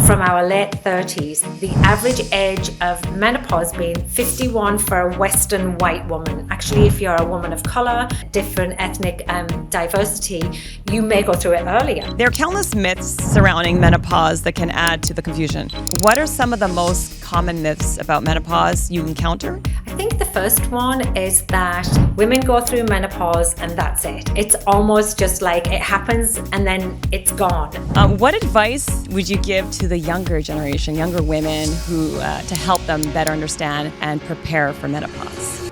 from our late 30s, the average age of menopause being 51 for a Western white woman. Actually, if you're a woman of color, different ethnic diversity, you may go through it earlier. There are countless myths surrounding menopause that can add to the confusion. What are some of the most common myths about menopause you encounter? I think the first one is that women go through menopause and that's it. It's almost just like it happens and then it's gone. What advice would you give to the younger generation, younger women, who to help them better understand and prepare for menopause?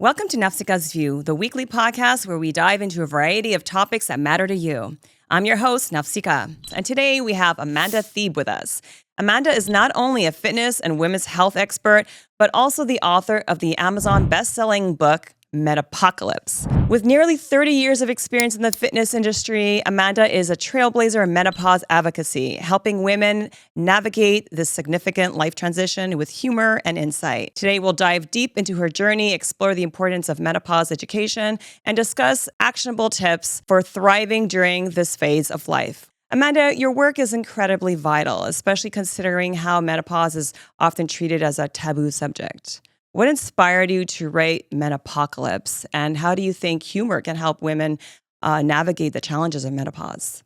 Welcome to Nafsika's View, the weekly podcast where we dive into a variety of topics that matter to you. I'm your host, Nafsika, and today we have Amanda Thebe with us. Amanda is not only a fitness and women's health expert, but also the author of the Amazon best-selling book, Metapocalypse. With nearly 30 years of experience in the fitness industry, Amanda is a trailblazer in menopause advocacy, helping women navigate this significant life transition with humor and insight. Today, we'll dive deep into her journey, explore the importance of menopause education, and discuss actionable tips for thriving during this phase of life. Amanda, your work is incredibly vital, especially considering how menopause is often treated as a taboo subject. What inspired you to write Menopocalypse, and how do you think humor can help women navigate the challenges of menopause?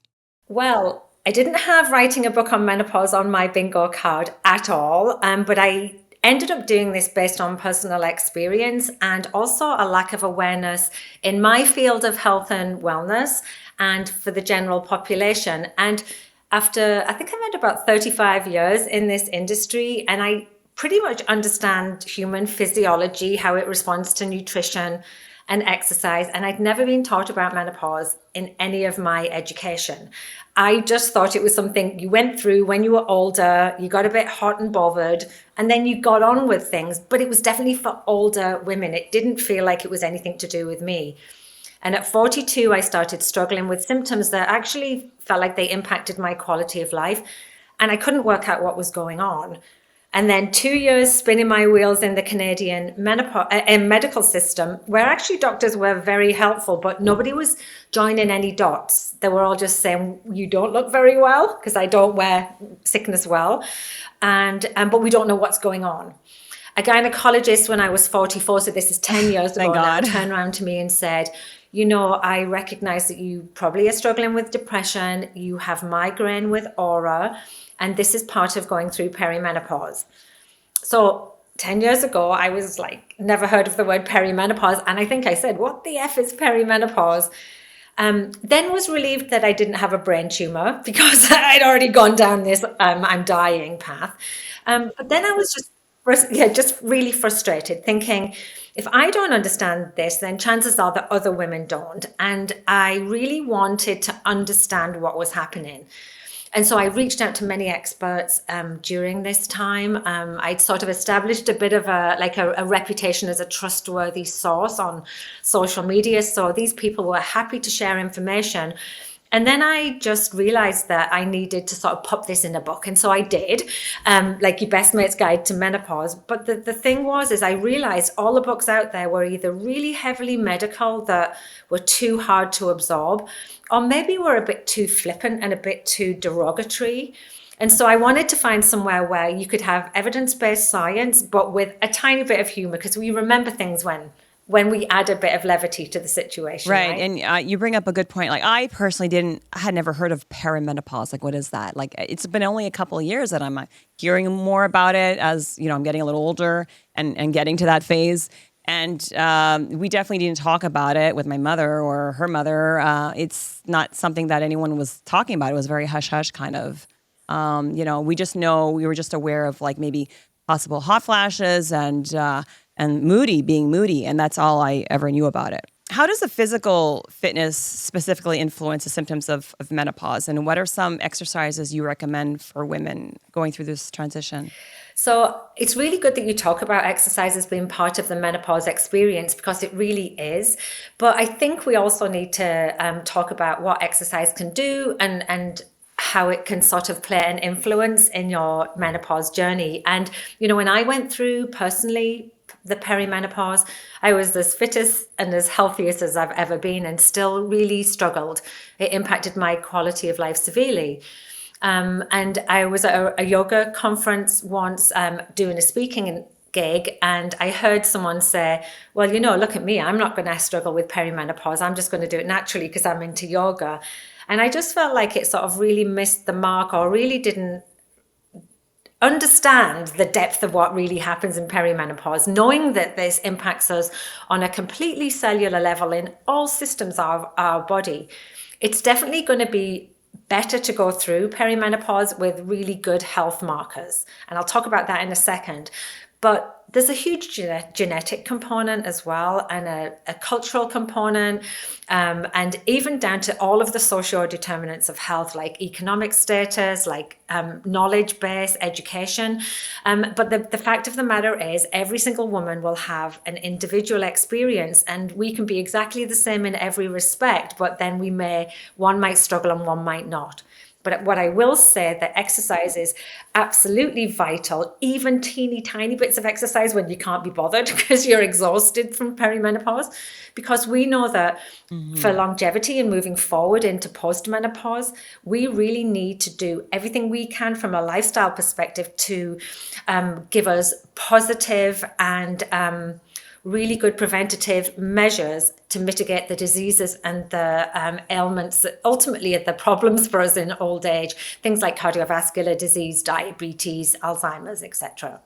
Well, I didn't have writing a book on menopause on my bingo card at all, but I ended up doing this based on personal experience and also a lack of awareness in my field of health and wellness and for the general population. And after, I think I've had about 35 years in this industry, and I pretty much understand human physiology, how it responds to nutrition and exercise. And I'd never been taught about menopause in any of my education. I just thought it was something you went through when you were older, you got a bit hot and bothered, and then you got on with things. But it was definitely for older women. It didn't feel like it was anything to do with me. And at 42, I started struggling with symptoms that actually felt like they impacted my quality of life. And I couldn't work out what was going on. And then 2 years spinning my wheels in the Canadian medical system, where actually doctors were very helpful, but nobody was joining any dots. They were all just saying, you don't look very well, because I don't wear sickness well. But we don't know what's going on. A gynecologist when I was 44, so this is 10 years ago now, turned around to me and said, I recognize that you probably are struggling with depression, you have migraine with aura, and this is part of going through perimenopause. So 10 years ago, I was like, never heard of the word perimenopause. And I think I said, what the F is perimenopause? Then was relieved that I didn't have a brain tumor because I'd already gone down this I'm dying path. But then I was just really frustrated, thinking, if I don't understand this, then chances are that other women don't. And I really wanted to understand what was happening. And so I reached out to many experts during this time. I'd sort of established a bit of a reputation as a trustworthy source on social media. So these people were happy to share information. And then I just realized that I needed to sort of pop this in a book. And so I did, like Your Best Mate's Guide to Menopause. But the thing is I realized all the books out there were either really heavily medical that were too hard to absorb, or maybe were a bit too flippant and a bit too derogatory. And so I wanted to find somewhere where you could have evidence-based science, but with a tiny bit of humor, because we remember things when we add a bit of levity to the situation. Right. And you bring up a good point. Like, I personally had never heard of perimenopause. Like, what is that? Like, it's been only a couple of years that I'm hearing more about it as, I'm getting a little older and getting to that phase. And we definitely didn't talk about it with my mother or her mother. It's not something that anyone was talking about. It was very hush-hush kind of. We were just aware of like maybe possible hot flashes and being moody. And that's all I ever knew about it. How does the physical fitness specifically influence the symptoms of menopause? And what are some exercises you recommend for women going through this transition? So it's really good that you talk about exercise as being part of the menopause experience, because it really is. But I think we also need to talk about what exercise can do and how it can sort of play an influence in your menopause journey. And, when I went through personally the perimenopause, I was as fit and as healthiest as I've ever been and still really struggled. It impacted my quality of life severely. And I was at a yoga conference once, doing a speaking gig, and I heard someone say, well, look at me, I'm not going to struggle with perimenopause. I'm just going to do it naturally because I'm into yoga. And I just felt like it sort of really missed the mark, or really didn't understand the depth of what really happens in perimenopause, knowing that this impacts us on a completely cellular level in all systems of our body. It's definitely going to be better to go through perimenopause with really good health markers. And I'll talk about that in a second. But there's a huge genetic component as well, and a cultural component, and even down to all of the socio-determinants of health, like economic status, like knowledge base, education. But the fact of the matter is, every single woman will have an individual experience, and we can be exactly the same in every respect, but then one might struggle and one might not. But what I will say, that exercise is absolutely vital, even teeny tiny bits of exercise when you can't be bothered because you're exhausted from perimenopause. Because we know that for longevity and moving forward into postmenopause, we really need to do everything we can from a lifestyle perspective to give us positive and really good preventative measures to mitigate the diseases and the ailments that ultimately are the problems for us in old age, things like cardiovascular disease, diabetes, Alzheimer's, etc.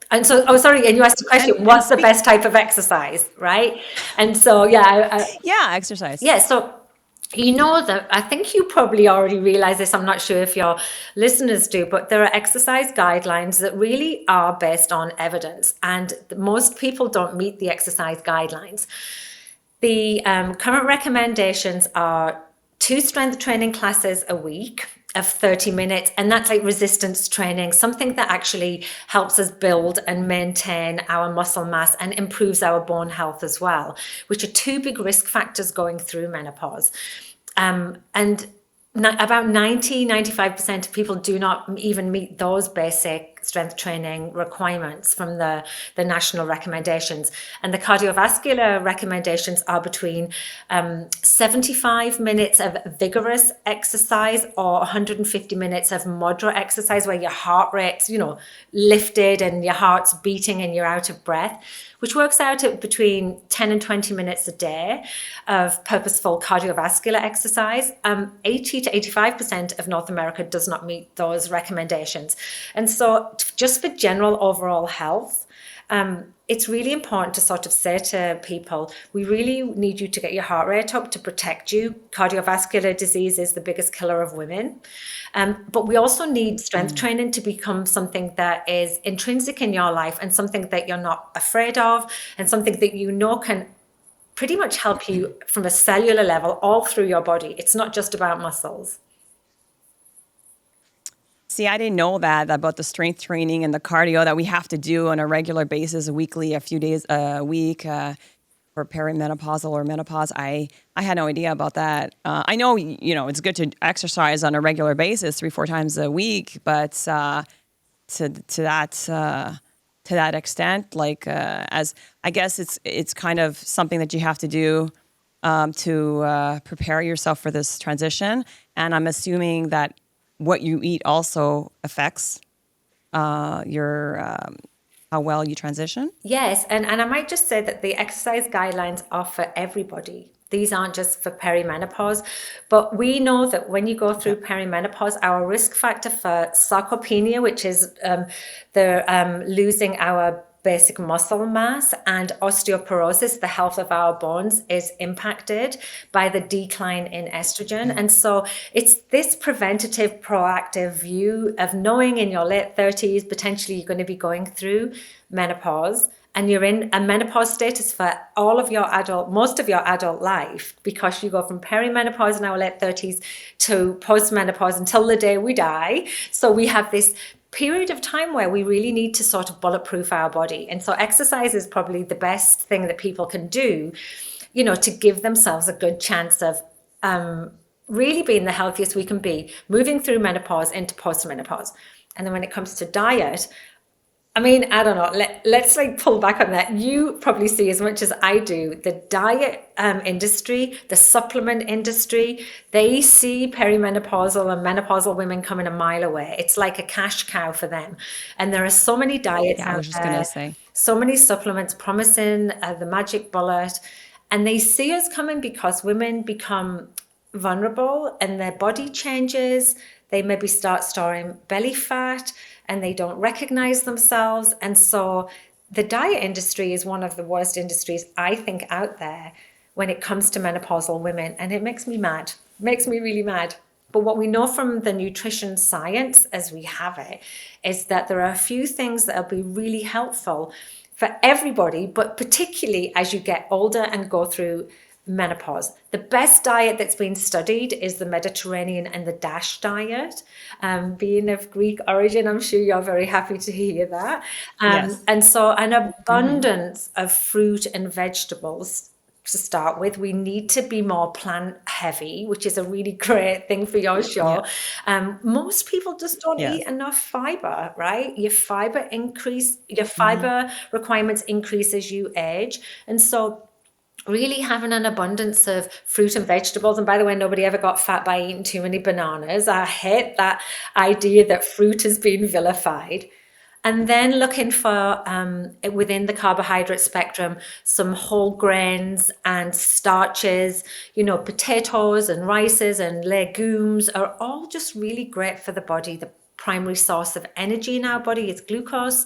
And so, and you asked the question, what's the best type of exercise, right? And so, exercise. So that I think you probably already realize this. I'm not sure if your listeners do, but there are exercise guidelines that really are based on evidence, and most people don't meet the exercise guidelines. The current recommendations are 2 strength training classes a week of 30 minutes. And that's like resistance training, something that actually helps us build and maintain our muscle mass and improves our bone health as well, which are 2 big risk factors going through menopause. And about 95% of people do not even meet those basic strength training requirements from the national recommendations. And the cardiovascular recommendations are between 75 minutes of vigorous exercise or 150 minutes of moderate exercise where your heart rate's, lifted and your heart's beating and you're out of breath, which works out at between 10 and 20 minutes a day of purposeful cardiovascular exercise. 80 to 85% of North America does not meet those recommendations. And so just for general overall health, it's really important to sort of say to people, we really need you to get your heart rate up to protect you. Cardiovascular disease is the biggest killer of women. But we also need strength training to become something that is intrinsic in your life and something that you're not afraid of, and something that can pretty much help you from a cellular level all through your body. It's not just about muscles. See, I didn't know that about the strength training and the cardio that we have to do on a regular basis, weekly, a few days a week for perimenopausal or menopause. I had no idea about that. I know, it's good to exercise on a regular basis, 3-4 times a week, but to that extent, like as I guess it's kind of something that you have to do to prepare yourself for this transition. And I'm assuming that what you eat also affects your how well you transition? Yes, and I might just say that the exercise guidelines are for everybody. These aren't just for perimenopause, but we know that when you go through perimenopause, our risk factor for sarcopenia, which is losing our basic muscle mass, and osteoporosis, the health of our bones, is impacted by the decline in estrogen. And so it's this preventative, proactive view of knowing in your late 30s, potentially you're going to be going through menopause, and you're in a menopause status for most of your adult life, because you go from perimenopause in our late 30s to postmenopause until the day we die. So we have this period of time where we really need to sort of bulletproof our body. And so exercise is probably the best thing that people can do, to give themselves a good chance of really being the healthiest we can be, moving through menopause into postmenopause. And then when it comes to diet, I mean, I don't know. Let's like pull back on that. You probably see as much as I do the diet industry, the supplement industry. They see perimenopausal and menopausal women coming a mile away. It's like a cash cow for them. And there are so many diets Yeah, I out was just gonna there, say. so many supplements promising the magic bullet. And they see us coming because women become vulnerable and their body changes. They maybe start storing belly fat and they don't recognize themselves. And so the diet industry is one of the worst industries, I think, out there when it comes to menopausal women. And it makes me mad, makes me really mad. But what we know from the nutrition science as we have it is that there are a few things that will be really helpful for everybody, but particularly as you get older and go through menopause. The best diet that's been studied is the Mediterranean and the DASH diet. Being of Greek origin, I'm sure you're very happy to hear that. Yes. And so an Hmm. abundance of fruit and vegetables to start with. We need to be more plant heavy, which is a really great thing for your Yeah. show. Most people just don't eat Yes. enough fiber, right? Your Hmm. fiber requirements increase as you age. And so really having an abundance of fruit and vegetables. And by the way, nobody ever got fat by eating too many bananas. I hate that idea that fruit has been vilified. And then looking for within the carbohydrate spectrum, some whole grains and starches, potatoes and rices and legumes are all just really great for the body. The primary source of energy in our body is glucose,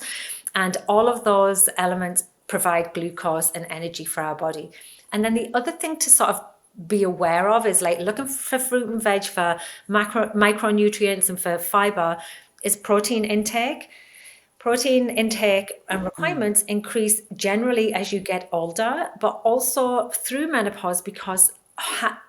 and all of those elements provide glucose and energy for our body. And then the other thing to sort of be aware of is like looking for fruit and veg for micronutrients and for fiber is protein intake. Protein intake and Mm. requirements increase generally as you get older, but also through menopause because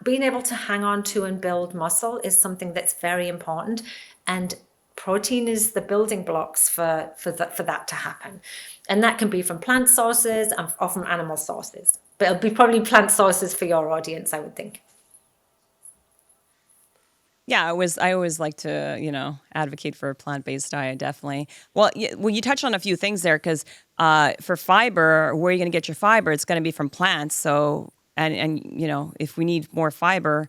being able to hang on to and build muscle is something that's very important. And protein is the building blocks for that to happen. And that can be from plant sources or from animal sources. But it'll be probably plant sources for your audience, I would think. Yeah, I always like to, advocate for a plant-based diet, definitely. Well, you touched on a few things there because for fiber, where are you going to get your fiber? It's going to be from plants. So, and if we need more fiber,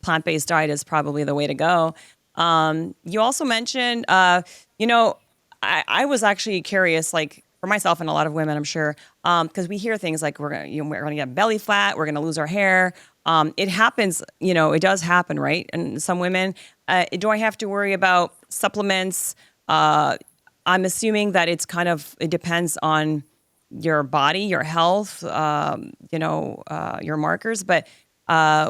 plant-based diet is probably the way to go. You also mentioned, I was actually curious, like for myself and a lot of women, I'm sure, because we hear things like we're gonna get belly fat, we're gonna lose our hair. It happens, it does happen, right? And some women, do I have to worry about supplements? I'm assuming that it depends on your body, your health, your markers. But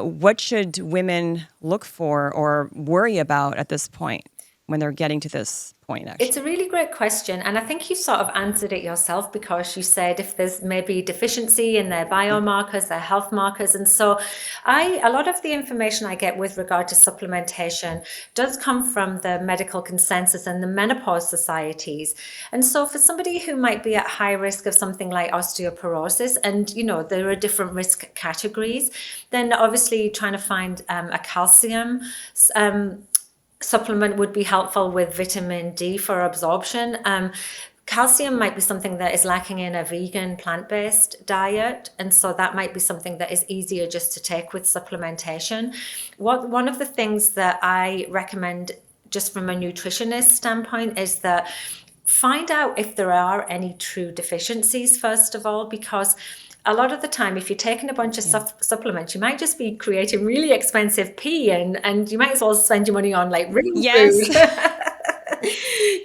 what should women look for or worry about at this point when they're getting to this point, It's a actually? really great question. And I think you sort of answered it yourself because you said if there's maybe deficiency in their biomarkers, their health markers. And so a lot of the information I get with regard to supplementation does come from the medical consensus and the menopause societies. And so for somebody who might be at high risk of something like osteoporosis, and there are different risk categories, then obviously trying to find a calcium supplement would be helpful with vitamin D for absorption. Calcium might be something that is lacking in a vegan plant-based diet, and so that might be something that is easier just to take with supplementation. One of the things that I recommend just from a nutritionist standpoint is that find out if there are any true deficiencies first of all, because a lot of the time, if you're taking a bunch of Yeah. supplements, you might just be creating really expensive pee, and you might as well spend your money on like real food. Yes.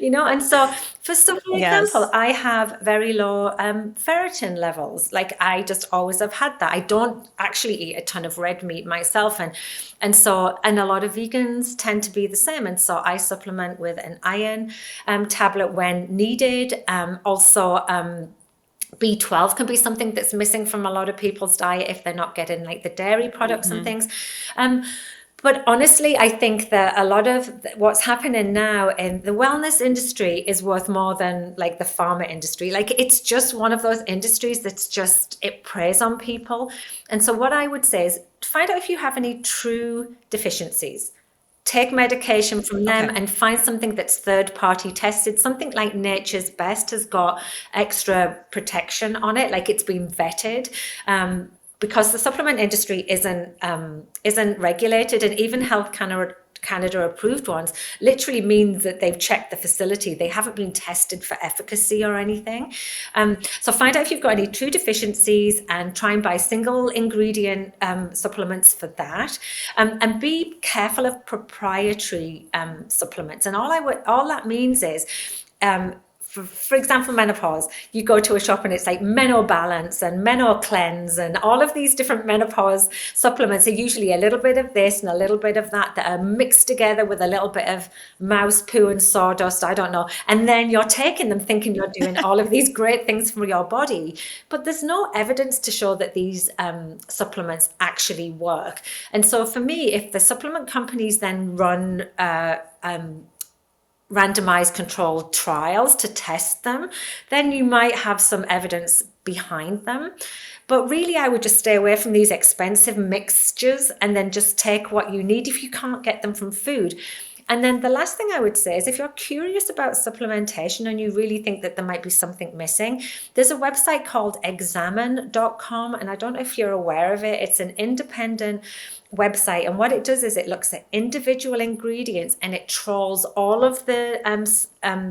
And so for example, Yes. I have very low ferritin levels. Like I just always have had that. I don't actually eat a ton of red meat myself, and a lot of vegans tend to be the same. And so I supplement with an iron tablet when needed. Also, B12 can be something that's missing from a lot of people's diet if they're not getting like the dairy products and Hmm. things. Um, but honestly, I think that a lot of what's happening now in the wellness industry is worth more than like the pharma industry. Like it's just one of those industries it preys on people. And so what I would say is find out if you have any true deficiencies. take medication from them Okay. and find something that's third party tested. Something like Nature's Best has got extra protection on it, like it's been vetted. Because the supplement industry isn't regulated, and even Health Canada approved ones literally means that they've checked the facility. They haven't been tested for efficacy or anything. So find out if you've got any true deficiencies and try and buy single ingredient supplements for that. And be careful of proprietary supplements. And all that means is, for example, menopause, you go to a shop and it's like Menobalance and Menocleanse, and all of these different menopause supplements are usually a little bit of this and a little bit of that are mixed together with a little bit of mouse poo and sawdust, I don't know. And then you're taking them thinking you're doing all of these great things for your body. But there's no evidence to show that these supplements actually work. And so for me, if the supplement companies then run randomized controlled trials to test them, then you might have some evidence behind them. But really, I would just stay away from these expensive mixtures and then just take what you need if you can't get them from food. And then the last thing I would say is if you're curious about supplementation and you really think that there might be something missing, there's a website called examine.com, and I don't know if you're aware of it. It's an independent website, and what it does is it looks at individual ingredients and it trawls all of the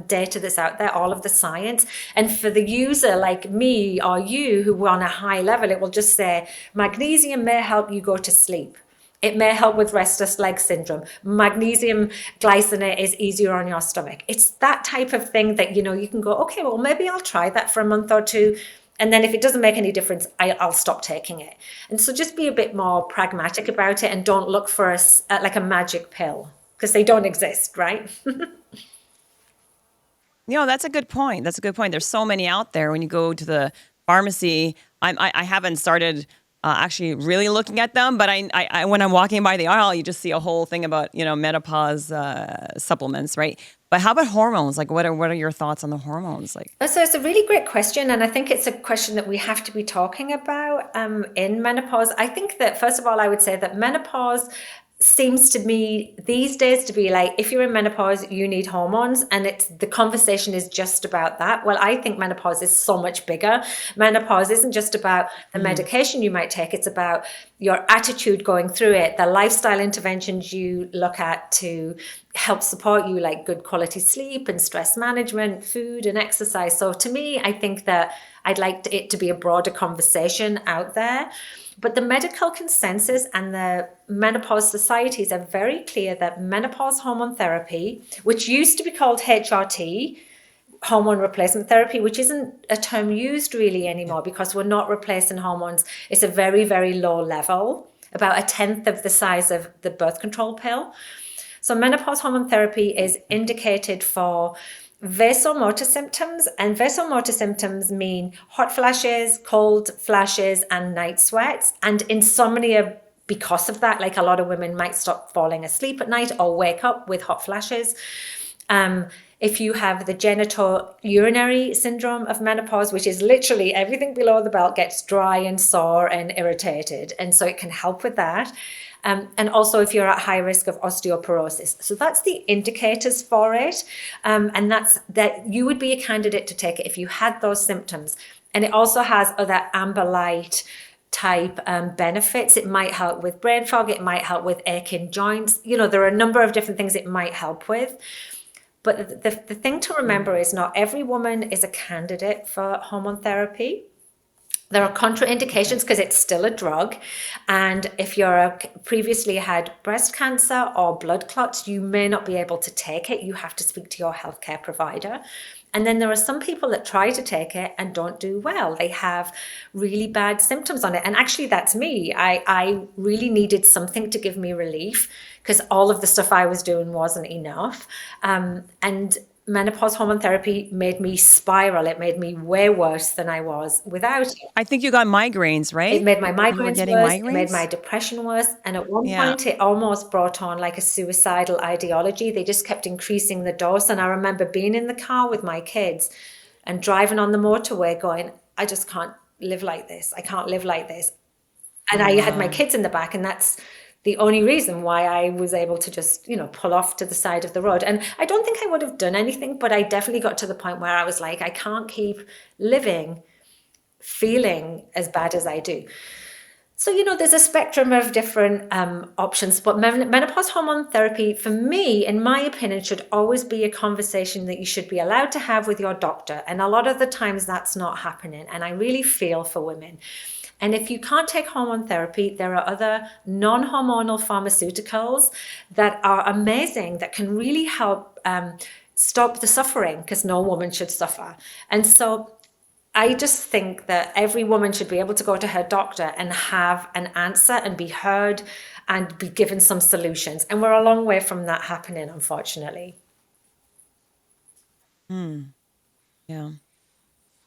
data that's out there, all of the science. And for the user like me or you who want a high level, it will just say magnesium may help you go to sleep. It may help with restless leg syndrome. Magnesium glycinate is easier on your stomach. It's that type of thing that, you can go, okay, well, maybe I'll try that for a month or two. And then if it doesn't make any difference, I'll stop taking it. And so just be a bit more pragmatic about it and don't look for like a magic pill, because they don't exist, right? That's a good point. That's a good point. There's so many out there. When you go to the pharmacy, I haven't started actually really looking at them, but I when I'm walking by the aisle, you just see a whole thing about menopause supplements, right? But how about hormones? Like, what are your thoughts on the hormones? Like, so it's a really great question, and I think it's a question that we have to be talking about in menopause. I think that first of all, I would say that menopause seems to me these days to be like, if you're in menopause, you need hormones, and the conversation is just about that. Well, I think menopause is so much bigger. Menopause isn't just about the medication you might take, it's about your attitude going through it, the lifestyle interventions you look at to help support you, like good quality sleep and stress management, food and exercise. So to me, I think that I'd like it to be a broader conversation out there. But the medical consensus and the menopause societies are very clear that menopause hormone therapy, which used to be called HRT, hormone replacement therapy, which isn't a term used really anymore because we're not replacing hormones. It's a very, very low level, about 1/10 of the size of the birth control pill. So menopause hormone therapy is indicated for vasomotor symptoms, and vasomotor symptoms mean hot flashes, cold flashes, and night sweats, and insomnia because of that. Like a lot of women might stop falling asleep at night or wake up with hot flashes. If you have the genitourinary syndrome of menopause, which is literally everything below the belt gets dry and sore and irritated, and so it can help with that. And also if you're at high risk of osteoporosis. So that's the indicators for it. And that you would be a candidate to take it if you had those symptoms. And it also has other amber light type benefits. It might help with brain fog. It might help with aching joints. There are a number of different things it might help with. But the thing to remember is not every woman is a candidate for hormone therapy. There are contraindications because it's still a drug. And if you're previously had breast cancer or blood clots, you may not be able to take it. You have to speak to your healthcare provider. And then there are some people that try to take it and don't do well. They have really bad symptoms on it. And actually, that's me. I really needed something to give me relief because all of the stuff I was doing wasn't enough. And menopause hormone therapy made me spiral. It made me way worse than I was without it. I think you got migraines, right? It made my migraines worse. Migraines? It made my depression worse. And at one point, it almost brought on like a suicidal ideology. They just kept increasing the dose. And I remember being in the car with my kids and driving on the motorway going, I just can't live like this. I can't live like this. And I had my kids in the back, and the only reason why I was able to just, pull off to the side of the road. And I don't think I would have done anything, but I definitely got to the point where I was like, I can't keep living feeling as bad as I do. So, there's a spectrum of different options, but menopause hormone therapy, for me, in my opinion, should always be a conversation that you should be allowed to have with your doctor. And a lot of the times that's not happening. And I really feel for women. And if you can't take hormone therapy, there are other non-hormonal pharmaceuticals that are amazing, that can really help stop the suffering, because no woman should suffer. And so I just think that every woman should be able to go to her doctor and have an answer and be heard and be given some solutions. And we're a long way from that happening, unfortunately. Yeah.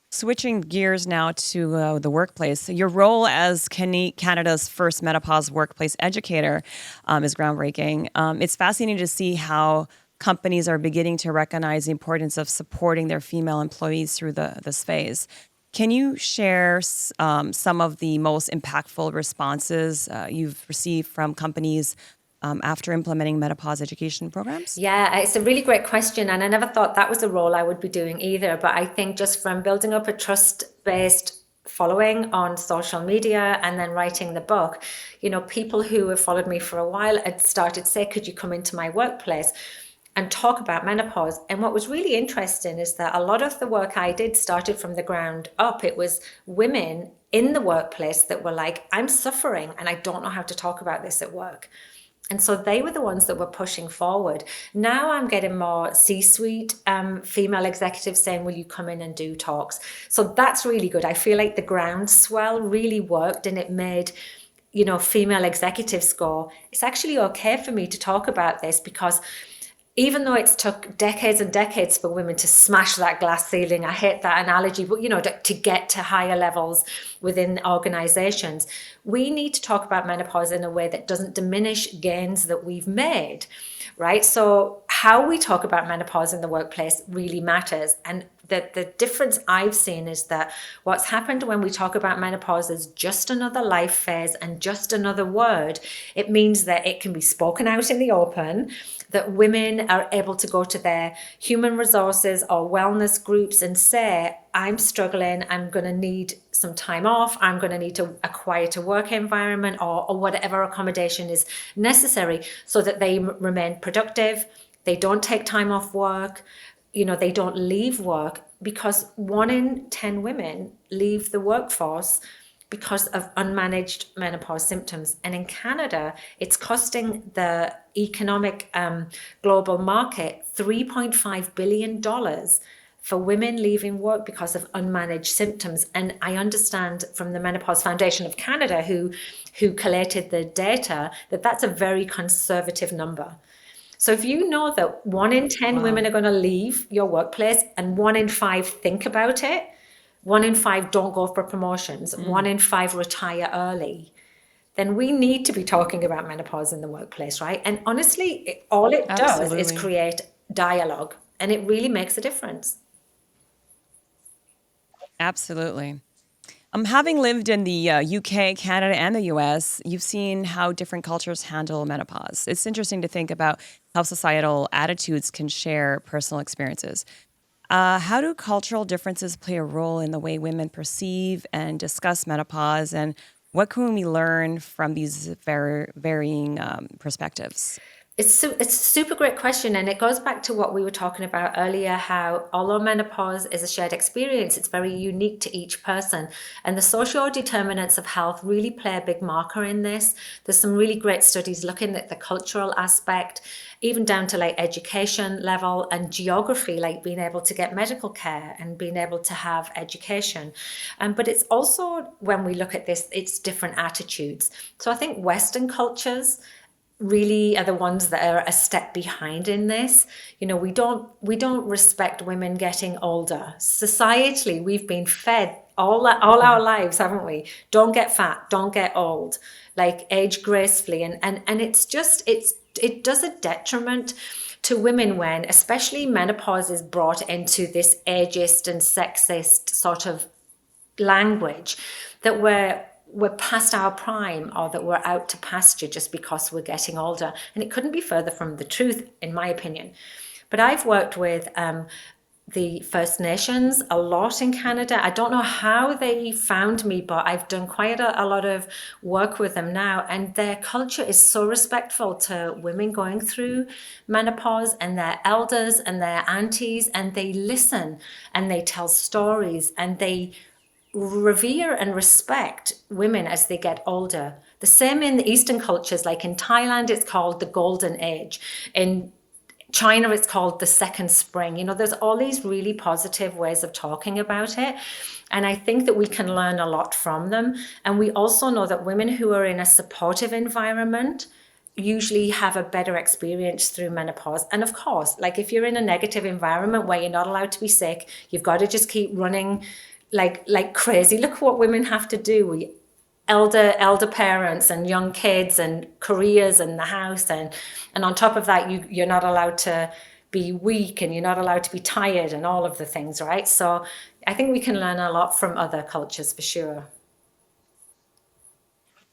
Switching gears now to the workplace. Your role as Canada's first menopause workplace educator is groundbreaking. It's fascinating to see how companies are beginning to recognize the importance of supporting their female employees through this phase. Can you share some of the most impactful responses you've received from companies after implementing menopause education programs? Yeah, it's a really great question. And I never thought that was a role I would be doing either. But I think just from building up a trust-based following on social media and then writing the book, people who have followed me for a while had started to say, could you come into my workplace and talk about menopause? And what was really interesting is that a lot of the work I did started from the ground up. It was women in the workplace that were like, I'm suffering and I don't know how to talk about this at work. And so they were the ones that were pushing forward. Now I'm getting more C-suite female executives saying, will you come in and do talks? So that's really good. I feel like the groundswell really worked, and it made, female executives go, it's actually okay for me to talk about this, because even though it's took decades and decades for women to smash that glass ceiling, I hate that analogy, but to get to higher levels within organizations, we need to talk about menopause in a way that doesn't diminish gains that we've made, right? So how we talk about menopause in the workplace really matters. And the difference I've seen is that what's happened when we talk about menopause as just another life phase and just another word, it means that it can be spoken out in the open, that women are able to go to their human resources or wellness groups and say, I'm struggling, I'm going to need some time off, I'm going to need a quieter work environment, or whatever accommodation is necessary, so that they remain productive, they don't take time off work, they don't leave work, because 1 in 10 women leave the workforce because of unmanaged menopause symptoms. And in Canada, it's costing the economic global market $3.5 billion for women leaving work because of unmanaged symptoms. And I understand from the Menopause Foundation of Canada, who collated the data, that that's a very conservative number. So if you know that 1 in 10 women are going to leave your workplace, and 1 in 5 think about it, 1 in 5 don't go for promotions, 1 in 5 retire early, then we need to be talking about menopause in the workplace, right? And honestly, all it does is create dialogue, and it really makes a difference. Absolutely. Having lived in the UK, Canada, and the US, you've seen how different cultures handle menopause. It's interesting to think about how societal attitudes can share personal experiences. How do cultural differences play a role in the way women perceive and discuss menopause, and what can we learn from these varying perspectives? It's a super great question, and it goes back to what we were talking about earlier, how although menopause is a shared experience, it's very unique to each person, and the social determinants of health really play a big marker in this. There's some really great studies looking at the cultural aspect, even down to like education level and geography, like being able to get medical care and being able to have education. But it's also, when we look at this, it's different attitudes. So I think Western cultures really are the ones that are a step behind in this. We don't respect women getting older. Societally, we've been fed all our lives, haven't we? Don't get fat, don't get old, like age gracefully, and it does a detriment to women when, especially, menopause is brought into this ageist and sexist sort of language, that we're past our prime or that we're out to pasture just because we're getting older. And it couldn't be further from the truth, in my opinion. But I've worked with the First Nations a lot in Canada. I don't know how they found me, but I've done quite a lot of work with them now. And their culture is so respectful to women going through menopause and their elders and their aunties, and they listen and they tell stories and they revere and respect women as they get older. The same in the Eastern cultures, like in Thailand, it's called the Golden Age. In China, it's called the second spring. There's all these really positive ways of talking about it. And I think that we can learn a lot from them. And we also know that women who are in a supportive environment usually have a better experience through menopause. And of course, like if you're in a negative environment where you're not allowed to be sick, you've got to just keep running like crazy. Look what women have to do. We elder parents and young kids and careers and the house, and on top of that you're not allowed to be weak and you're not allowed to be tired and all of the things, right? So I think we can learn a lot from other cultures for sure.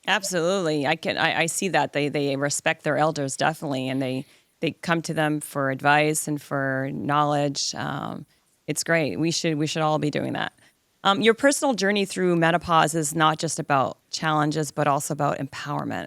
Absolutely. I see that they respect their elders definitely, and they come to them for advice and for knowledge. It's great. We should all be doing that. Your personal journey through menopause is not just about challenges, but also about empowerment.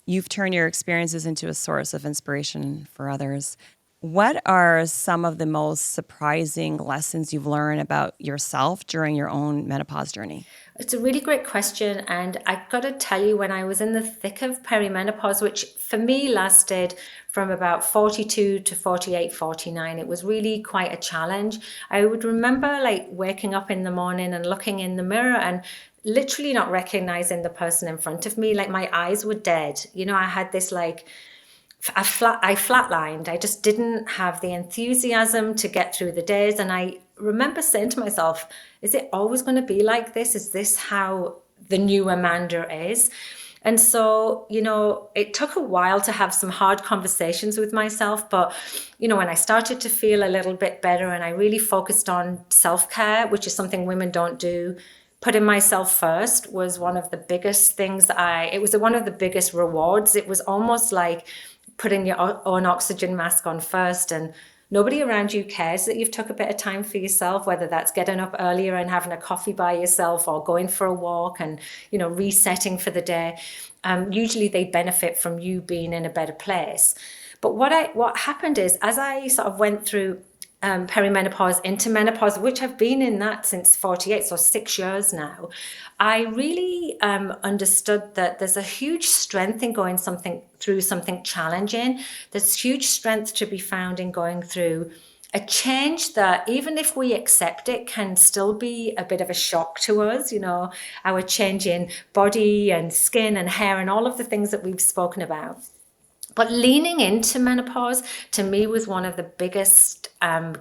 You've turned your experiences into a source of inspiration for others. What are some of the most surprising lessons you've learned about yourself during your own menopause journey? It's a really great question. And I got to tell you, when I was in the thick of perimenopause, which for me lasted from about 42 to 48, 49, it was really quite a challenge. I would remember like waking up in the morning and looking in the mirror and literally not recognizing the person in front of me. Like my eyes were dead. I had this like, I flatlined. I just didn't have the enthusiasm to get through the days. And I remember saying to myself, is it always going to be like this? Is this how the new Amanda is? And so, it took a while to have some hard conversations with myself. But, when I started to feel a little bit better and I really focused on self-care, which is something women don't do, putting myself first was one of the biggest things it was one of the biggest rewards. It was almost like putting your own oxygen mask on first, and nobody around you cares that you've took a bit of time for yourself, whether that's getting up earlier and having a coffee by yourself or going for a walk and, resetting for the day. Usually they benefit from you being in a better place. But what happened is, as I sort of went through perimenopause into menopause, which I've been in that since 48, so 6 years now, I really understood that there's a huge strength in going through something challenging. There's huge strength to be found in going through a change that, even if we accept it, can still be a bit of a shock to us. Our change in body and skin and hair and all of the things that we've spoken about. But leaning into menopause to me was one of the biggest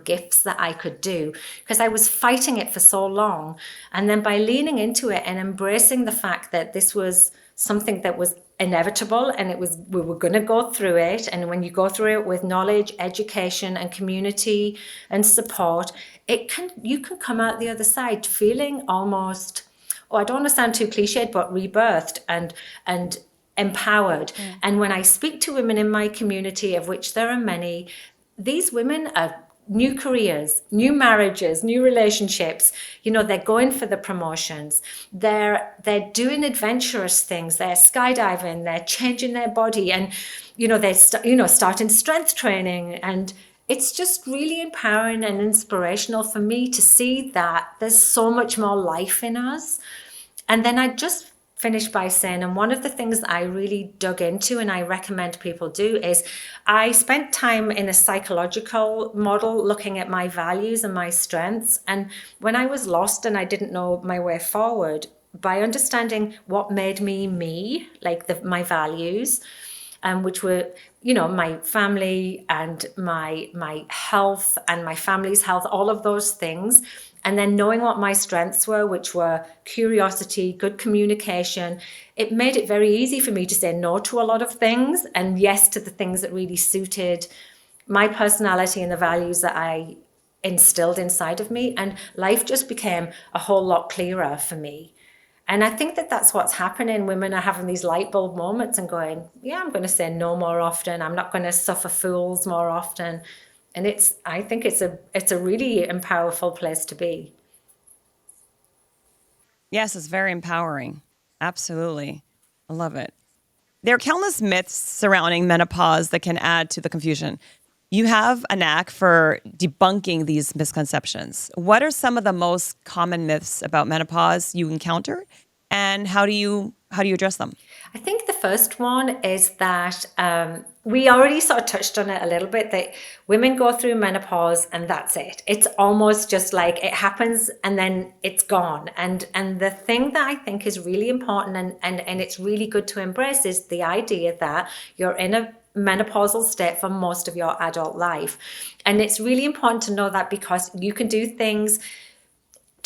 gifts that I could do, because I was fighting it for so long. And then by leaning into it and embracing the fact that this was something that was inevitable and we were going to go through it. And when you go through it with knowledge, education and community and support, you can come out the other side feeling almost, I don't want to sound too cliched, but rebirthed and empowered. And when I speak to women in my community, of which there are many, these women are new careers, new marriages, new relationships. They're going for the promotions. They're doing adventurous things. They're skydiving. They're changing their body, and they're starting strength training. And it's just really empowering and inspirational for me to see that there's so much more life in us. And then I just finish by saying, and one of the things that I really dug into and I recommend people do is, I spent time in a psychological model looking at my values and my strengths. And when I was lost and I didn't know my way forward, by understanding what made me, like my values, which were, my family and my health and my family's health, all of those things. And then knowing what my strengths were, which were curiosity, good communication, it made it very easy for me to say no to a lot of things and yes to the things that really suited my personality and the values that I instilled inside of me. And life just became a whole lot clearer for me. And I think that that's what's happening. Women are having these light bulb moments and going, yeah, I'm going to say no more often. I'm not going to suffer fools more often. And I think it's a really powerful place to be. Yes, it's very empowering. Absolutely. I love it. There are countless myths surrounding menopause that can add to the confusion. You have a knack for debunking these misconceptions. What are some of the most common myths about menopause you encounter, and how do you address them? I think the first one is that we already sort of touched on it a little bit, that women go through menopause and that's it. It's almost just like it happens and then it's gone. And the thing that I think is really important and it's really good to embrace is the idea that you're in a menopausal state for most of your adult life. And it's really important to know that, because you can do things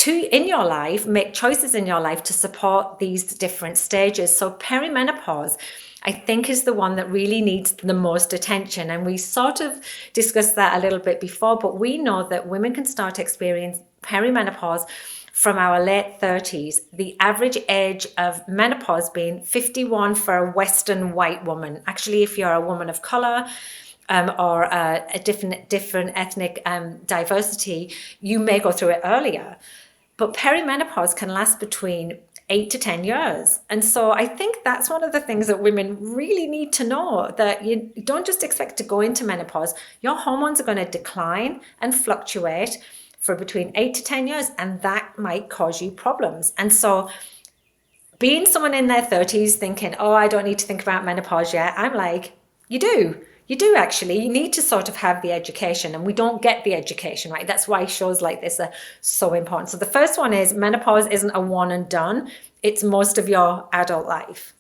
in your life, make choices in your life to support these different stages. So perimenopause, I think, is the one that really needs the most attention. And we sort of discussed that a little bit before, but we know that women can start to experience perimenopause from our late 30s, the average age of menopause being 51 for a Western white woman. Actually, if you're a woman of color, or a different ethnic diversity, you may go through it earlier. But perimenopause can last between 8 to 10 years. And so I think that's one of the things that women really need to know, that you don't just expect to go into menopause. Your hormones are going to decline and fluctuate for between 8 to 10 years, and that might cause you problems. And so being someone in their 30s thinking, oh, I don't need to think about menopause yet, I'm like, you do. You do actually. You need to sort of have the education, and we don't get the education, right? That's why shows like this are so important. So the first one is menopause isn't a one and done. It's most of your adult life.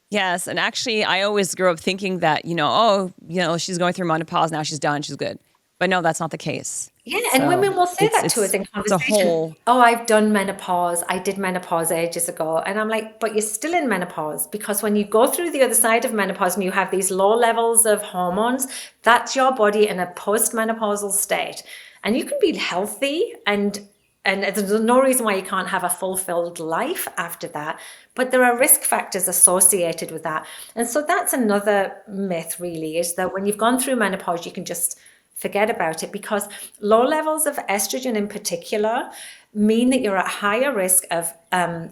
Yes, and actually, I always grew up thinking that, she's going through menopause now, she's done, she's good. But no, that's not the case. Yeah, and So women will say it's that to us it's in it's a conversation. whole. Oh, I've done menopause. I did menopause ages ago. And I'm like, but you're still in menopause, because when you go through the other side of menopause and you have these low levels of hormones, that's your body in a post-menopausal state. And you can be healthy and there's no reason why you can't have a fulfilled life after that. But there are risk factors associated with that. And so that's another myth, really, is that when you've gone through menopause, you can just forget about it, because low levels of estrogen in particular mean that you're at higher risk of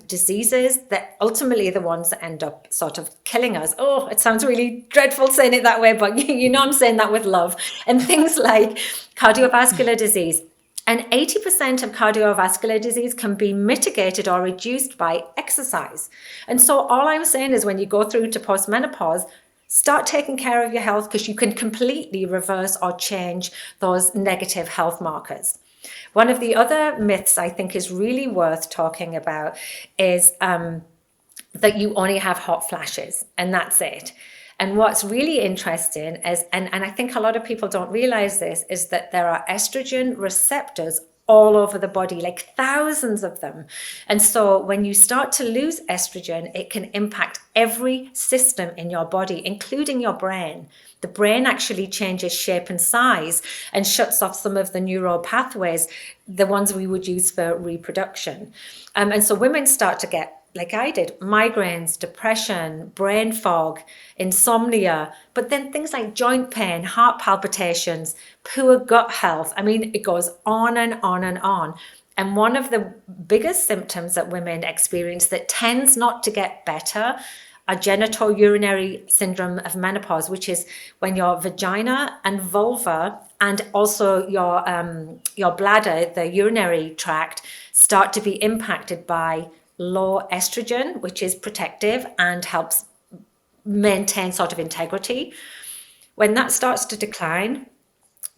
diseases that ultimately are the ones that end up sort of killing us. Oh, it sounds really dreadful saying it that way, but you know I'm saying that with love. And things like cardiovascular disease. And 80% of cardiovascular disease can be mitigated or reduced by exercise. And so all I'm saying is, when you go through to postmenopause, start taking care of your health, because you can completely reverse or change those negative health markers. One of the other myths I think is really worth talking about is that you only have hot flashes and that's it. And what's really interesting is, and I think a lot of people don't realize this, is that there are estrogen receptors all over the body, like thousands of them. And so when you start to lose estrogen, it can impact every system in your body, including your brain. The brain actually changes shape and size and shuts off some of the neural pathways, the ones we would use for reproduction. And so women start to get, like I did, migraines, depression, brain fog, insomnia, but then things like joint pain, heart palpitations, poor gut health. I mean, it goes on and on and on. And one of the biggest symptoms that women experience that tends not to get better are genitourinary syndrome of menopause, which is when your vagina and vulva and also your bladder, the urinary tract, start to be impacted by low estrogen, which is protective and helps maintain sort of integrity. When that starts to decline,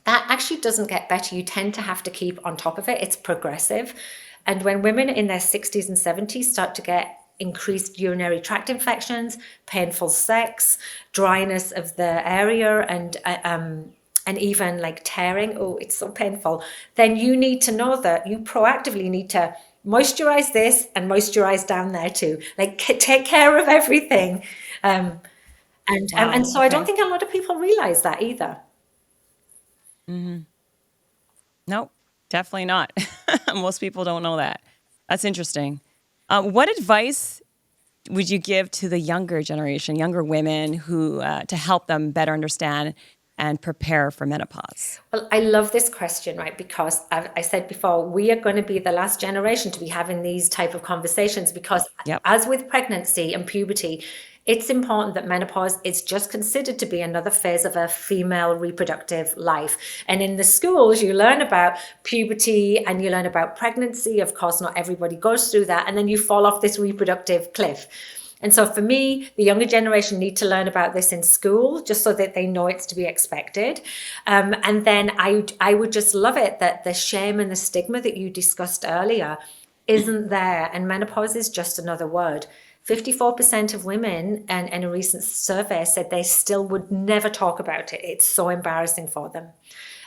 that actually doesn't get better. You tend to have to keep on top of it. It's progressive. And when women in their 60s and 70s start to get increased urinary tract infections, painful sex, dryness of the area, and even like tearing, oh, it's so painful, then you need to know that you proactively need to moisturize this and moisturize down there too. Like take care of everything. And Wow. so I don't Okay. think a lot of people realize that either. Nope. Definitely not. Most people don't know that. That's interesting. What advice would you give to the younger generation, younger women who to help them better understand and prepare for menopause? Well, I love this question, right? Because I said before, we are going to be the last generation to be having these type of conversations because Yep. as with pregnancy and puberty, it's important that menopause is just considered to be another phase of a female reproductive life. And in the schools, you learn about puberty and you learn about pregnancy. Of course, not everybody goes through that. And then you fall off this reproductive cliff. And so for me, the younger generation need to learn about this in school just so that they know it's to be expected. And then I would just love it that the shame and the stigma that you discussed earlier isn't there. And menopause is just another word. 54% of women in a recent survey said they still would never talk about it. It's so embarrassing for them.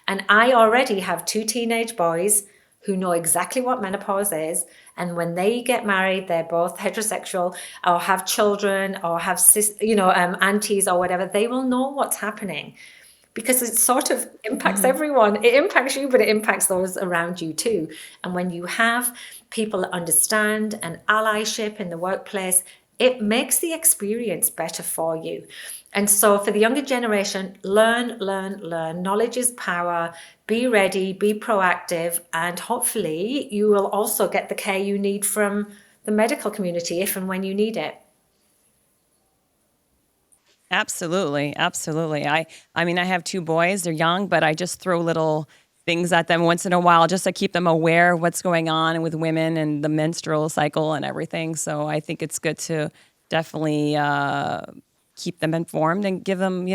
And I already have 2 teenage boys who know exactly what menopause is. And when they get married, they're both heterosexual or have children or have, aunties or whatever, they will know what's happening because it sort of impacts everyone. It impacts you, but it impacts those around you too. And when you have people that understand and allyship in the workplace, it makes the experience better for you. And so for the younger generation, learn. Knowledge is power. Be ready, be proactive, and hopefully you will also get the care you need from the medical community if and when you need it. Absolutely. I mean, I have 2 boys. They're young, but I just throw little things at them once in a while just to keep them aware of what's going on with women and the menstrual cycle and everything. So I think it's good to definitely keep them informed and give them,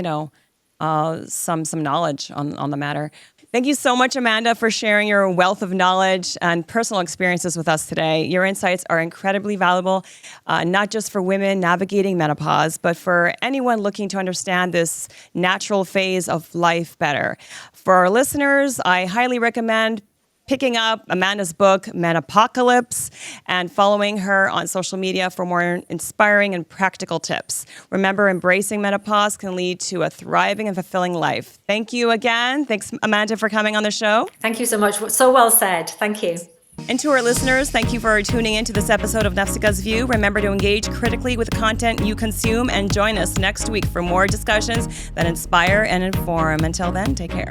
some knowledge on the matter. Thank you so much, Amanda, for sharing your wealth of knowledge and personal experiences with us today. Your insights are incredibly valuable, not just for women navigating menopause, but for anyone looking to understand this natural phase of life better. For our listeners, I highly recommend picking up Amanda's book, Menopocalypse, and following her on social media for more inspiring and practical tips. Remember, embracing menopause can lead to a thriving and fulfilling life. Thank you again. Thanks, Amanda, for coming on the show. Thank you so much. So well said. Thank you. And to our listeners, thank you for tuning into this episode of Nafsika's View. Remember to engage critically with the content you consume and join us next week for more discussions that inspire and inform. Until then, take care.